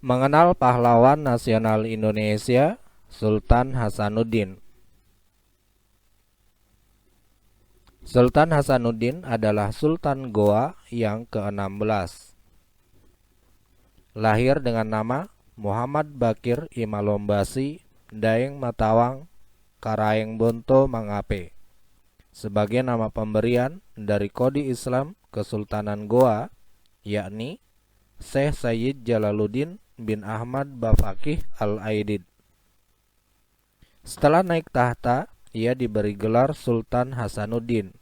Mengenal pahlawan nasional Indonesia, Sultan Hasanuddin. Sultan Hasanuddin adalah Sultan Goa yang ke-16. Lahir dengan nama Muhammad Bakir Imalombasi Daeng Matawang Karaeng Bonto Mangape sebagai nama pemberian dari kodi Islam Kesultanan Goa, yakni Syekh Sayyid Jalaluddin bin Ahmad Bafaqih Al-Aidid. Setelah naik tahta, ia diberi gelar Sultan Hasanuddin.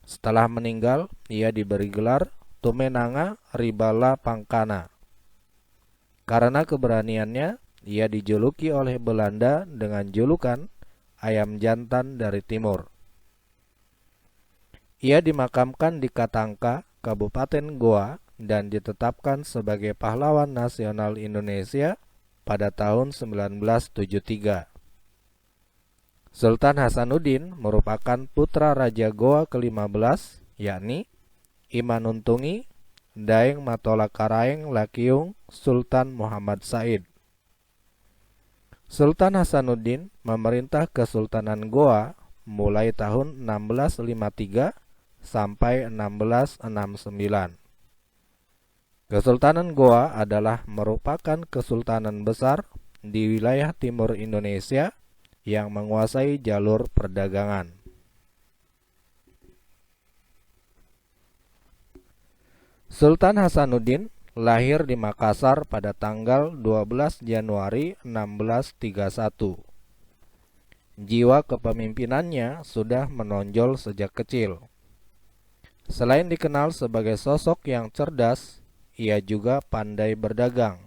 Setelah meninggal, ia diberi gelar Tumenanga Ribala Pangkana. Karena keberaniannya, ia dijuluki oleh Belanda dengan julukan Ayam Jantan dari Timur. Ia dimakamkan di Katangka, Kabupaten Goa, dan ditetapkan sebagai pahlawan nasional Indonesia pada tahun 1973. Sultan Hasanuddin merupakan putra Raja Goa ke-15, yakni Imanuntungi Daeng Matola Karaeng Lakiung Sultan Muhammad Said. Sultan Hasanuddin memerintah Kesultanan Goa mulai tahun 1653 sampai 1669. Kesultanan Goa adalah merupakan kesultanan besar di wilayah timur Indonesia yang menguasai jalur perdagangan. Sultan Hasanuddin lahir di Makassar pada tanggal 12 Januari 1631. Jiwa kepemimpinannya sudah menonjol sejak kecil. Selain dikenal sebagai sosok yang cerdas, ia juga pandai berdagang.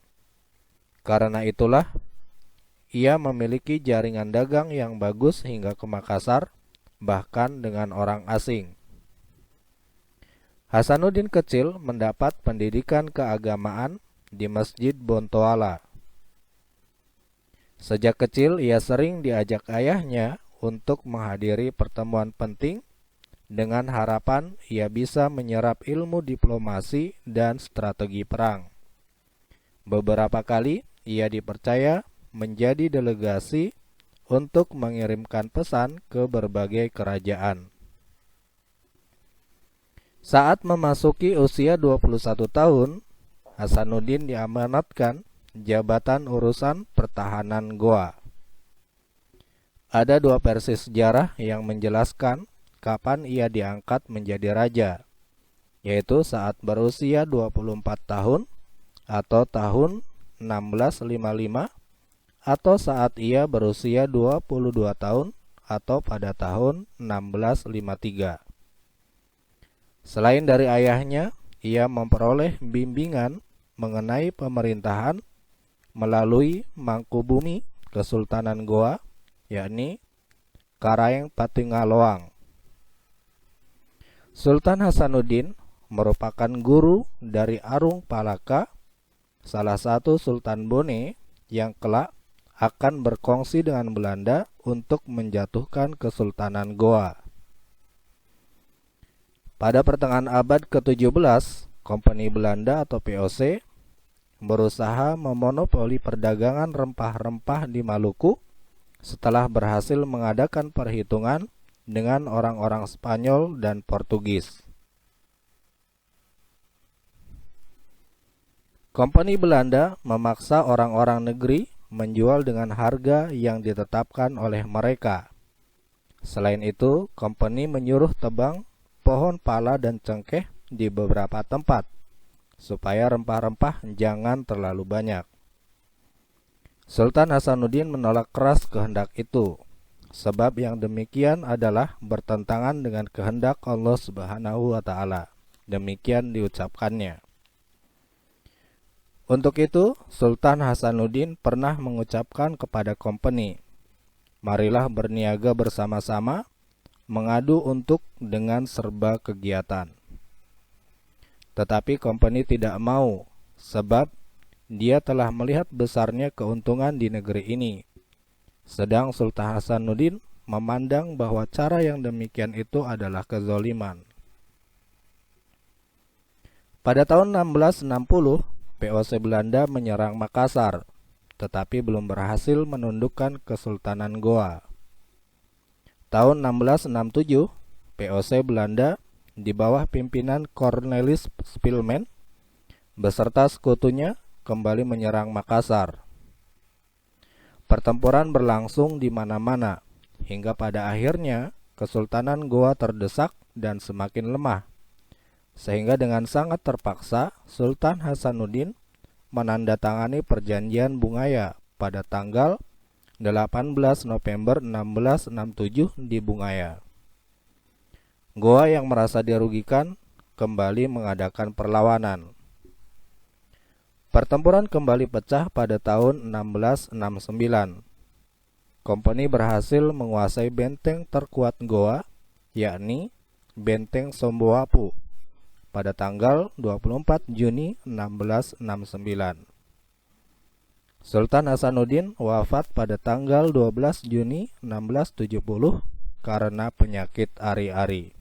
Karena itulah, ia memiliki jaringan dagang yang bagus hingga ke Makassar, bahkan dengan orang asing. Hasanuddin kecil mendapat pendidikan keagamaan di Masjid Bontoala. Sejak kecil ia sering diajak ayahnya untuk menghadiri pertemuan penting dengan harapan ia bisa menyerap ilmu diplomasi dan strategi perang. Beberapa kali ia dipercaya menjadi delegasi untuk mengirimkan pesan ke berbagai kerajaan. Saat memasuki usia 21 tahun, Hasanuddin diamanatkan jabatan urusan pertahanan Goa. Ada dua versi sejarah yang menjelaskan kapan ia diangkat menjadi raja, yaitu saat berusia 24 tahun atau tahun 1655 atau saat ia berusia 22 tahun atau pada tahun 1653. Selain dari ayahnya, ia memperoleh bimbingan mengenai pemerintahan melalui Mangkubumi Kesultanan Goa, yakni Karaeng Patingaloang. Sultan Hasanuddin merupakan guru dari Arung Palaka, salah satu Sultan Bone yang kelak akan berkongsi dengan Belanda untuk menjatuhkan Kesultanan Goa. Pada pertengahan abad ke-17, Kompeni Belanda atau VOC berusaha memonopoli perdagangan rempah-rempah di Maluku setelah berhasil mengadakan perhitungan dengan orang-orang Spanyol dan Portugis. Kompeni Belanda memaksa orang-orang negeri menjual dengan harga yang ditetapkan oleh mereka. Selain itu, kompeni menyuruh tebang pohon pala dan cengkeh di beberapa tempat supaya rempah-rempah jangan terlalu banyak. Sultan Hasanuddin menolak keras kehendak itu, sebab yang demikian adalah bertentangan dengan kehendak Allah Subhanahu wa Ta'ala. Demikian diucapkannya. Untuk itu, Sultan Hasanuddin pernah mengucapkan kepada kompeni, "Marilah berniaga bersama-sama, mengadu untuk dengan serba kegiatan." Tetapi kompeni tidak mau, sebab dia telah melihat besarnya keuntungan di negeri ini. Sedang Sultan Hasanuddin memandang bahwa cara yang demikian itu adalah kezaliman. Pada tahun 1660, VOC Belanda menyerang Makassar, tetapi belum berhasil menundukkan Kesultanan Goa. Tahun 1667, VOC Belanda di bawah pimpinan Cornelis Spilman beserta sekutunya kembali menyerang Makassar. Pertempuran berlangsung di mana-mana, hingga pada akhirnya Kesultanan Goa terdesak dan semakin lemah, sehingga dengan sangat terpaksa Sultan Hasanuddin menandatangani perjanjian Bungaya pada tanggal 18 November 1667 di Bungaya. Goa yang merasa dirugikan kembali mengadakan perlawanan. Pertempuran kembali pecah pada tahun 1669. Kompeni berhasil menguasai benteng terkuat Goa, yakni Benteng Somboapu, pada tanggal 24 Juni 1669. Sultan Hasanuddin wafat pada tanggal 12 Juni 1670 karena penyakit ari-ari.